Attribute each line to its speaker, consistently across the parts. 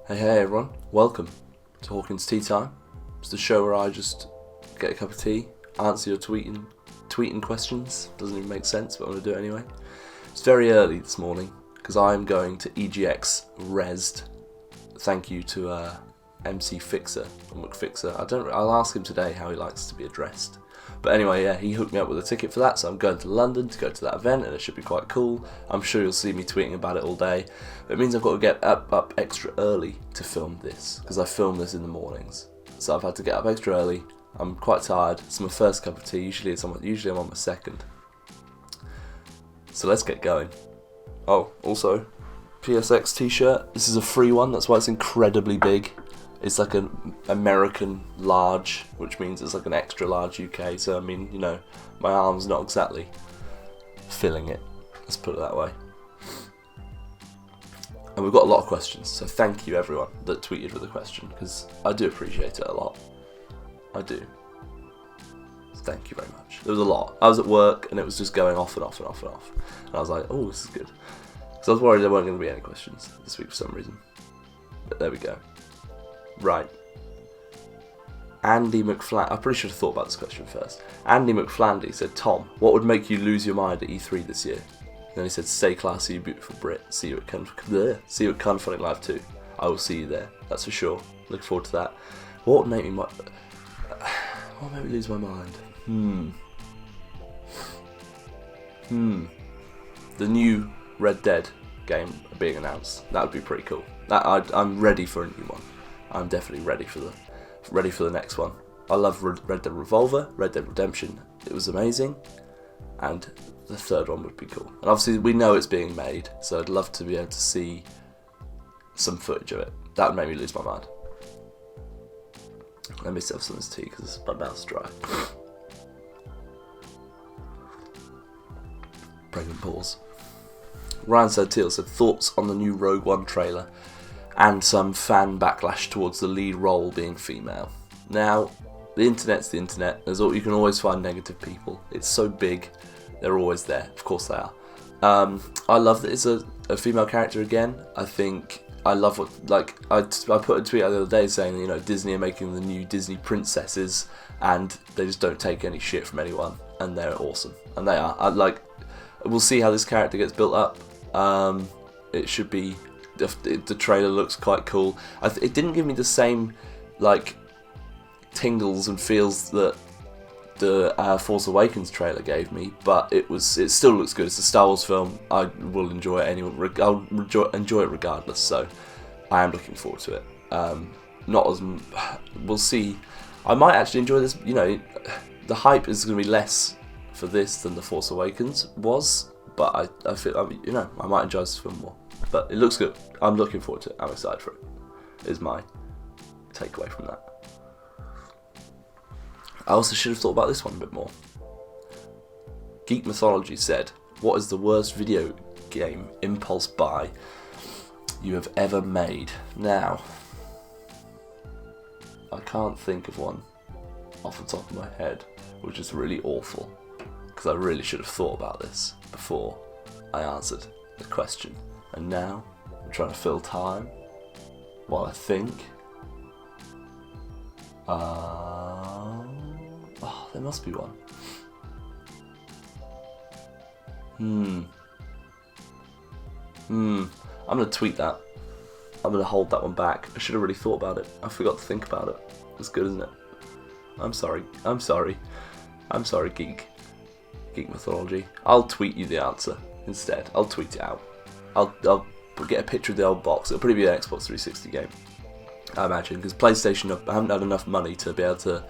Speaker 1: Hey everyone, welcome to Hawkins Tea Time. It's the show where I just get a cup of tea, answer your tweeting questions. Doesn't even make sense, but I'm going to do it anyway. It's very early this morning because I'm going to EGX Resd. Thank you to MC Fixer or McFixer. I'll ask him today how he likes to be addressed. But anyway, yeah, he hooked me up with a ticket for that, so I'm going to London to go to that event, and it should be quite cool. I'm sure you'll see me tweeting about it all day. But it means I've got to get up extra early to film this, because I film this in the mornings. So I've had to get up extra early. I'm quite tired. It's my first cup of tea. Usually I'm on my second. So let's get going. Oh, also, PSX t-shirt. This is a free one, that's why it's incredibly big. It's like an American large, which means it's like an extra large UK. So I mean, you know, my arm's not exactly filling it. Let's put it that way. And we've got a lot of questions, so thank you everyone that tweeted with a question, because I do appreciate it a lot. I do. So thank you very much. There was a lot. I was at work and it was just going off and off and off and off. And I was like, oh, this is good. So I was worried there weren't going to be any questions this week for some reason. But there we go. Right. Andy McFlandy. I probably should have thought about this question first. Andy McFlandy said, Tom, what would make you lose your mind at E3 this year? And then he said, stay classy, you beautiful Brit. See you at Funny Live 2. I will see you there. That's for sure. Look forward to that. What would make me lose my mind? The new Red Dead game being announced. That would be pretty cool. I'm ready for a new one. I'm definitely ready for the next one. I love Red Dead Revolver, Red Dead Redemption. It was amazing, and the third one would be cool. And obviously we know it's being made, so I'd love to be able to see some footage of it. That would make me lose my mind. Let me sip some of this tea because my mouth's dry. Pregnant pause. Ryan Santil said, thoughts on the new Rogue One trailer and some fan backlash towards the lead role being female. Now, the internet's the internet. You can always find negative people. It's so big, they're always there. Of course they are. I love that it's a female character again. I love what, I put a tweet out the other day saying, you know, Disney are making the new Disney princesses and they just don't take any shit from anyone, and they're awesome. And they are. We'll see how this character gets built up. It should be. The trailer looks quite cool. It didn't give me the same tingles and feels that the Force Awakens trailer gave me, but it still looks good. It's a Star Wars film. I will enjoy it anyway. I'll enjoy it regardless. So I am looking forward to it. We'll see. I might actually enjoy this. You know, the hype is going to be less for this than the Force Awakens was, but I feel I might enjoy this film more. But it looks good. I'm looking forward to it. I'm excited for it. Is my takeaway from that. I also should have thought about this one a bit more. Geek Mythology said, what is the worst video game impulse buy you have ever made? Now, I can't think of one off the top of my head, which is really awful, because I really should have thought about this before I answered the question. And now, I'm trying to fill time while I think. There must be one. I'm going to tweet that. I'm going to hold that one back. I should have really thought about it. I forgot to think about it. It's good, isn't it? I'm sorry, Geek Mythology. I'll tweet you the answer instead. I'll tweet it out. I'll get a picture of the old box. It'll probably be an Xbox 360 game, I imagine, because PlayStation, I haven't had enough money to be able to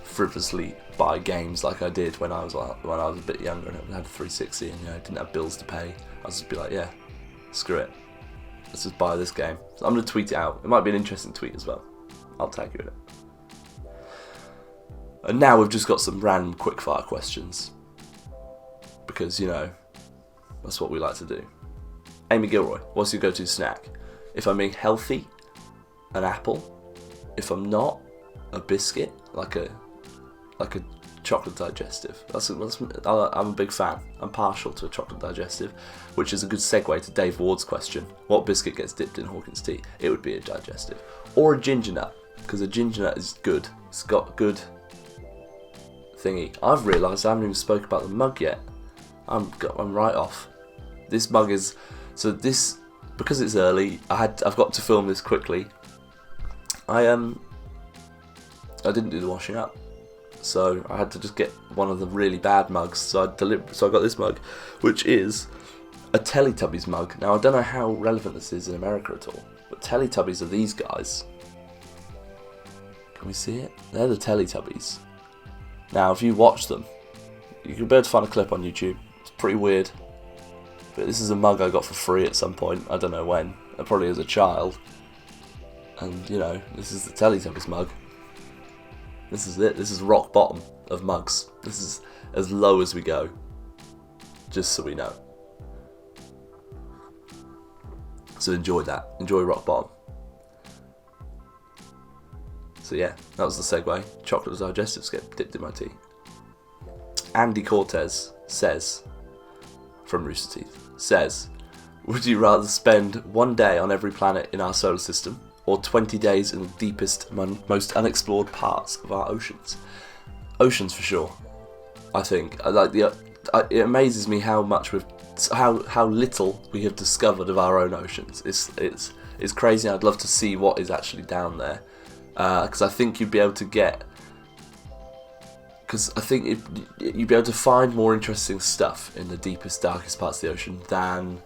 Speaker 1: frivolously buy games like I did when I was a bit younger and had a 360 and didn't have bills to pay. I'll just be like, yeah, screw it, let's just buy this game. So I'm going to tweet it out. It might be an interesting tweet as well. I'll tag you in it. And now we've just got some random quickfire questions, because that's what we like to do. Amy Gilroy, what's your go-to snack? If I'm being healthy, an apple. If I'm not, a biscuit, like a chocolate digestive. I'm a big fan. I'm partial to a chocolate digestive, which is a good segue to Dave Ward's question. What biscuit gets dipped in Hawkins tea? It would be a digestive. Or a ginger nut, because a ginger nut is good. It's got good thingy. I've realised I haven't even spoke about the mug yet. I'm right off. This mug is... So this... Because it's early, I've got to film this quickly. I didn't do the washing up, so I had to just get one of the really bad mugs. So I got this mug, which is a Teletubbies mug. Now I don't know how relevant this is in America at all, but Teletubbies are these guys. Can we see it? They're the Teletubbies. Now if you watch them, you can be able to find a clip on YouTube. It's pretty weird. But this is a mug I got for free at some point. I don't know when. Probably as a child. And, you know, this is the Teletubbies mug. This is it. This is rock bottom of mugs. This is as low as we go. Just so we know. So enjoy that. Enjoy rock bottom. So yeah, that was the segue. Chocolate digestives get dipped in my tea. Andy Cortez says, from Rooster Teeth, says, would you rather spend one day on every planet in our solar system, or 20 days in the deepest, most unexplored parts of our oceans? Oceans for sure. I think. It amazes me how much how little we have discovered of our own oceans. It's crazy. I'd love to see what is actually down there, because I think you'd be able to get. Because I think you'd be able to find more interesting stuff in the deepest, darkest parts of the ocean than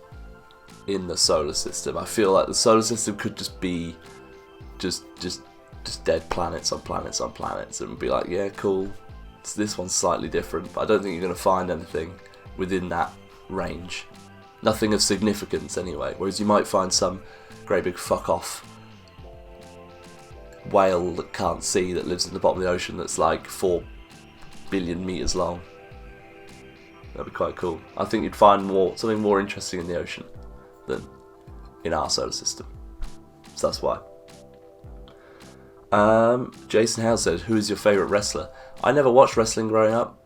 Speaker 1: in the solar system. I feel like the solar system could just be just dead planets on planets on planets, and be like, yeah, cool. So this one's slightly different, but I don't think you're going to find anything within that range. Nothing of significance anyway. Whereas you might find some great big fuck off whale that can't see that lives in the bottom of the ocean that's like 4 billion meters long. That'd be quite cool. I think you'd find something more interesting in the ocean than in our solar system. So that's why. Jason Hale said, who is your favourite wrestler? I never watched wrestling growing up.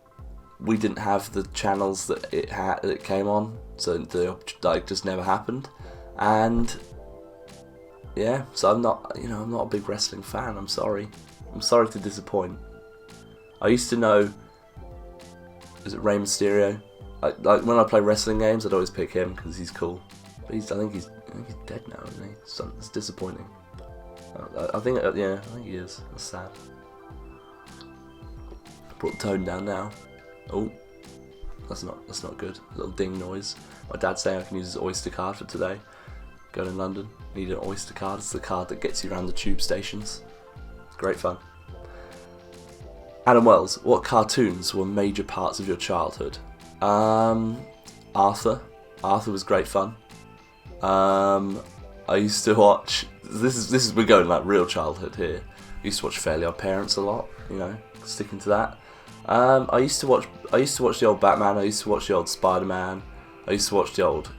Speaker 1: We didn't have the channels that it came on, so it just never happened. And yeah, so I'm not a big wrestling fan. I'm sorry to disappoint. I used to know, is it Rey Mysterio? Like when I play wrestling games, I'd always pick him because he's cool. But I think he's dead now, isn't he? So it's disappointing. I think he is. That's sad. Brought the tone down now. Oh, that's not good. A little ding noise. My dad's saying I can use his Oyster card for today. Going to London, need an Oyster card. It's the card that gets you around the tube stations. It's great fun. Adam Wells, what cartoons were major parts of your childhood? Arthur. Arthur was great fun. I used to watch. We're going like real childhood here. I used to watch Fairly Odd Parents a lot. Sticking to that. I used to watch the old Batman. I used to watch the old Spider-Man. I used to watch the old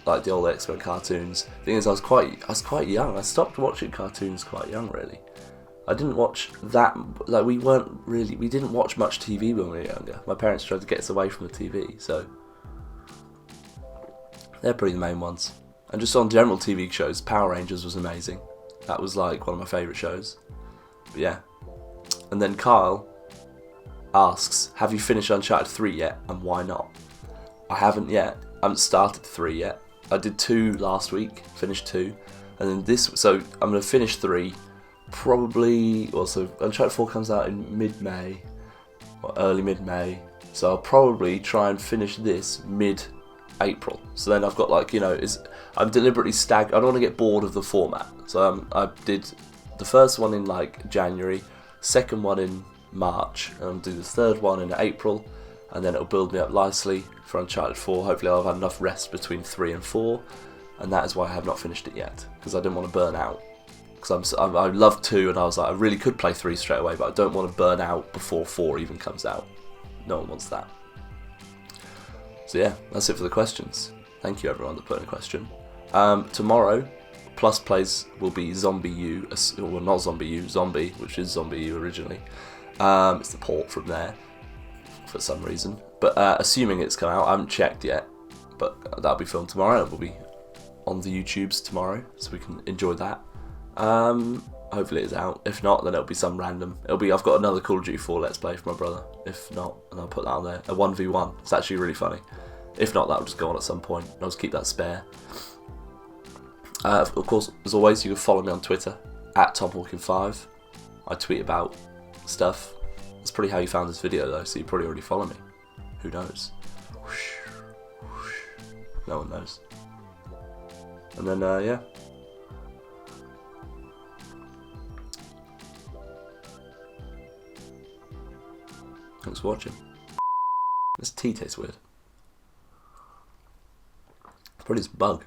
Speaker 1: X-Men cartoons. The thing is, I was quite young. I stopped watching cartoons quite young, really. I didn't watch that. We didn't watch much TV when we were younger. My parents tried to get us away from the TV, so they're probably the main ones. And just on general TV shows, Power Rangers was amazing. That was like one of my favourite shows. But yeah. And then Kyle asks, have you finished Uncharted 3 yet, and why not? I haven't yet. I haven't started 3 yet. I did 2 last week, finished 2, and then so I'm going to finish 3 probably. Also, Uncharted 4 comes out in mid-May, or early mid-May, so I'll probably try and finish this mid-April. So then I've got I'm deliberately I don't want to get bored of the format, so I did the first one in January, second one in March, and I'll do the third one in April, and then it'll build me up nicely for Uncharted 4. Hopefully I'll have had enough rest between 3 and 4, and that is why I have not finished it yet, because I didn't want to burn out. Because I love 2, and I was like, I really could play 3 straight away, but I don't want to burn out before 4 even comes out. No one wants that. So yeah, that's it for the questions. Thank you everyone that put in a question. Tomorrow, Plus Plays will be Zombie U, well not Zombie U, Zombie, which is Zombie U originally. It's the port from there. for some reason. But assuming it's come out, I haven't checked yet. But that'll be filmed tomorrow. It will be on the YouTubes tomorrow, so we can enjoy that. Hopefully it's out. If not, then it'll be some random. I've got another Call of Duty 4 Let's Play for my brother. If not, and I'll put that on there. A 1v1. It's actually really funny. If not, that'll just go on at some point. I'll just keep that spare. Of course, as always, you can follow me on Twitter at TomHawkin5. I tweet about stuff. That's probably how you found this video though, so you probably already follow me. Who knows? No one knows. And then, yeah. Thanks for watching. This tea tastes weird. Probably this bug.